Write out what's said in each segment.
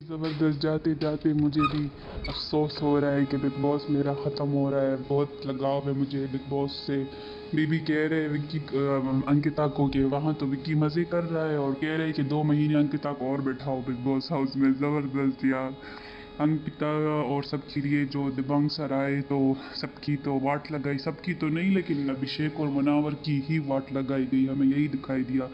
ज़बरदस्त जाते जाते मुझे भी अफसोस हो रहा है कि बिग बॉस मेरा ख़त्म हो रहा है। बहुत लगाव है मुझे बिग बॉस से। बीबी कह रहे हैं विक्की अंकिता को कि वहाँ तो विक्की मज़े कर रहा है, और कह रहे हैं कि 2 महीने अंकिता को और बैठाओ बिग बॉस हाउस में। ज़बरदस्त यार। अंकिता और सबके लिए जो दिबांग सर आए तो सबकी तो वाट लगाई, सबकी तो नहीं लेकिन अभिषेक और मुनावर की ही वाट लगाई गई। हमें यही दिखाई दिया।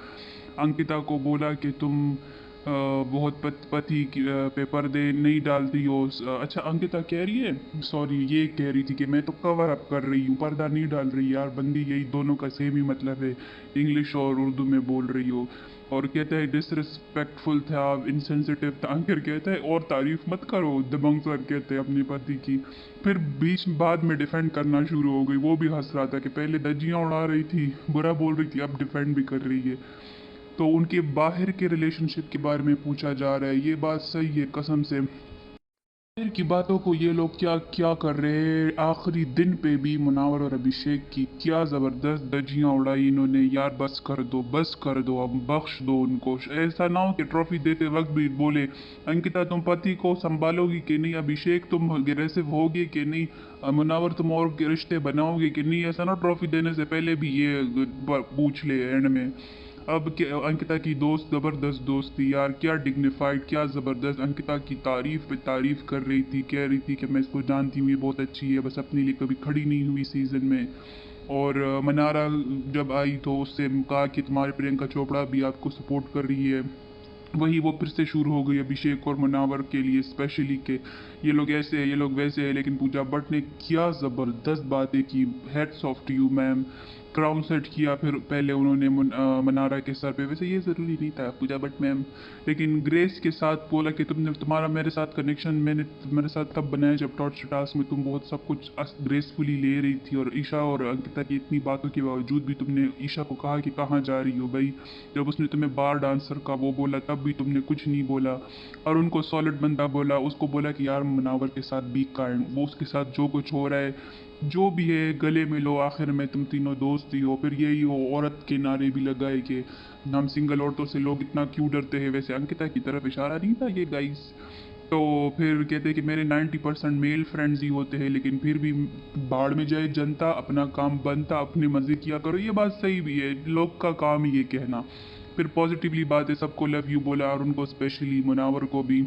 अंकिता को बोला कि तुम बहुत पति पे पर्दे नहीं डालती हो। अच्छा, अंकिता कह रही है, सॉरी, ये कह रही थी कि मैं तो कवर अप कर रही हूँ, पर्दा नहीं डाल रही। यार बंदी, यही दोनों का सेम ही मतलब है, इंग्लिश और उर्दू में बोल रही हो। और कहता है डिसरिस्पेक्टफुल था, इनसेंसिटिव था। अंकित कहता है और तारीफ मत करो, दबंग सर कहते हैं अपने पति की। फिर बीच बाद में डिफेंड करना शुरू हो गई। वो भी हंस रहा था कि पहले धज्जियाँ उड़ा रही थी, बुरा बोल रही थी, अब डिफेंड भी कर रही है। तो उनके बाहर के रिलेशनशिप के बारे में पूछा जा रहा है। ये बात सही है कसम से। बाहर की बातों को ये लोग क्या क्या कर रहे हैं। आखिरी दिन पे भी मुनावर और अभिषेक की क्या ज़बरदस्त धज्जियाँ उड़ाई इन्होंने। यार बस कर दो, बस कर दो, अब बख्श दो उनको। ऐसा ना हो कि ट्रॉफी देते वक्त भी बोले अंकिता तुम पति को संभालोगी कि नहीं, अभिषेक तुम अग्रेसिव होगी कि नहीं, मुनावर तुम और के रिश्ते बनाओगे कि नहीं। ऐसा ना ट्रॉफी देने से पहले भी ये पूछ ले एंड में। अब अंकिता की दोस्त ज़बरदस्त दोस्त थी यार, क्या डिग्निफाइड, क्या ज़बरदस्त। अंकिता की तारीफ पे तारीफ कर रही थी, कह रही थी कि मैं इसको जानती हूँ, ये बहुत अच्छी है, बस अपने लिए कभी खड़ी नहीं हुई सीज़न में। और मनारा जब आई तो उससे कहा कि तुम्हारी प्रियंका चोपड़ा भी आपको सपोर्ट कर रही है। वही वो फिर से शुरू हो गई अभिषेक और मुनावर के लिए स्पेशली के ये लोग ऐसे हैं, ये लोग वैसे हैं। लेकिन पूजा भट्ट ने क्या ज़बरदस्त बातें की। Hats off to you ma'am. Crown set किया, फिर पहले उन्होंने मनारा के सर पे, वैसे ये ज़रूरी नहीं था पूजा भट्ट मैम, लेकिन ग्रेस के साथ बोला कि तुमने तुम्हारा मेरे साथ कनेक्शन मैंने मेरे साथ तब बनाया जब टॉर्च टास्क में तुम बहुत सब कुछ ग्रेसफुली ले रही थी, और ईशा और अंकिता की इतनी बातों के बावजूद भी तुमने ईशा को कहा कि कहाँ जा रही हो भाई। जब उसने तुम्हें बार डांसर का वो बोला तब भी तुमने कुछ नहीं बोला। और उनको सॉलिड बंदा बोला, उसको बोला कि यार मुनावर के साथ बी काइंड, वो उसके साथ जो कुछ हो रहा है जो भी है गले मिलो, आखिर में तुम तीनों दोस्त ही हो। फिर यही हो औरत के नारे भी लगाए कि हम सिंगल औरतों से लोग इतना क्यों डरते हैं। वैसे अंकिता की तरफ इशारा नहीं था ये गाइस। तो फिर कहते हैं कि मेरे 90% मेल फ्रेंड्स ही होते हैं, लेकिन फिर भी बाढ़ में जाए जनता, अपना काम बनता, अपने मज़े किया करो। ये बात सही भी है, लोग का काम ही ये कहना। फिर पॉजिटिवली बात है, सबको लव यू बोला, और उनको स्पेशली मुनावर को भी।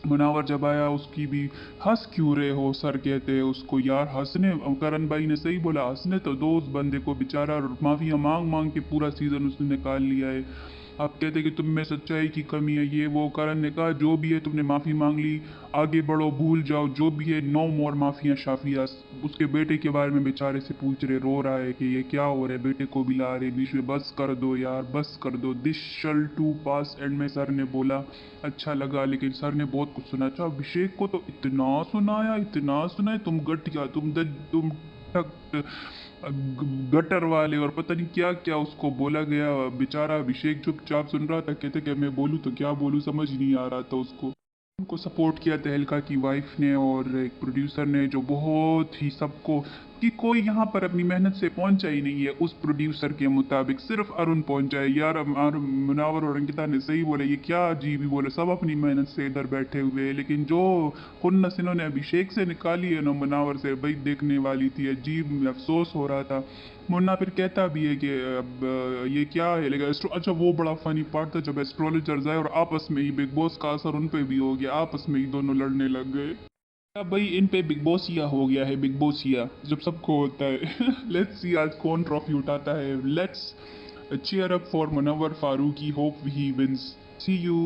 मुनावर जब आया उसकी भी हंस क्यों रहे हो सर कहते हैं उसको। यार हंसने, करण भाई ने सही बोला, हंसने तो दो उस बंदे को बेचारा, और माफिया मांग मांग के पूरा सीजन उसने निकाल लिया है। आप कहते हैं कि तुम में सच्चाई की कमी है, ये वो। करण ने कहा जो भी है तुमने माफ़ी मांग ली, आगे बढ़ो, भूल जाओ जो भी है, नो मोर माफिया शाफिया। उसके बेटे के बारे में बेचारे से पूछ रहे, रो रहा है कि ये क्या हो रहा है, बेटे को भी ला रहे बीच में। बस कर दो यार, बस कर दो, this shall too pass and में सर ने बोला। अच्छा लगा, लेकिन सर ने बहुत कुछ सुना। अच्छा, अभिषेक को तो इतना सुनाया, इतना सुनाया, तुम गठिया, तुम ठग, गटर वाले, और पता नहीं क्या क्या उसको बोला गया। बेचारा अभिषेक चुपचाप सुन रहा था। कहते कि मैं बोलूँ तो क्या बोलूँ, समझ नहीं आ रहा था उसको। उनको सपोर्ट किया तहलका की वाइफ ने और एक प्रोड्यूसर ने, जो बहुत ही सबको, कि कोई यहाँ पर अपनी मेहनत से पहुंचा ही नहीं है उस प्रोड्यूसर के मुताबिक, सिर्फ अरुण पहुंचा है। यार मुनावर और अंकिता ने सही बोले, ये क्या अजीब ही बोले, सब अपनी मेहनत से इधर बैठे हुए हैं। लेकिन जो खुन्नस इन्होंने अभिषेक से निकाली है ना मुनावर से, भाई देखने वाली थी। अजीब, अफसोस हो रहा था। मुन्ना फिर कहता भी है कि अब ये क्या है, लेकिन अच्छा वो बड़ा फनी पार्ट था जब एस्ट्रोलॉजर्स आए और आपस में ही बिग बॉस का असर उन पे भी हो गया, आपस में ही दोनों लड़ने लग गए। अब भाई इन पे बिग बॉसिया हो गया है, बिग बॉसिया जब सबको होता है। लेट्स सी आज कौन ट्रॉफी उठाता है। Let's cheer up for Munawar Farooqi, hope he wins. See you.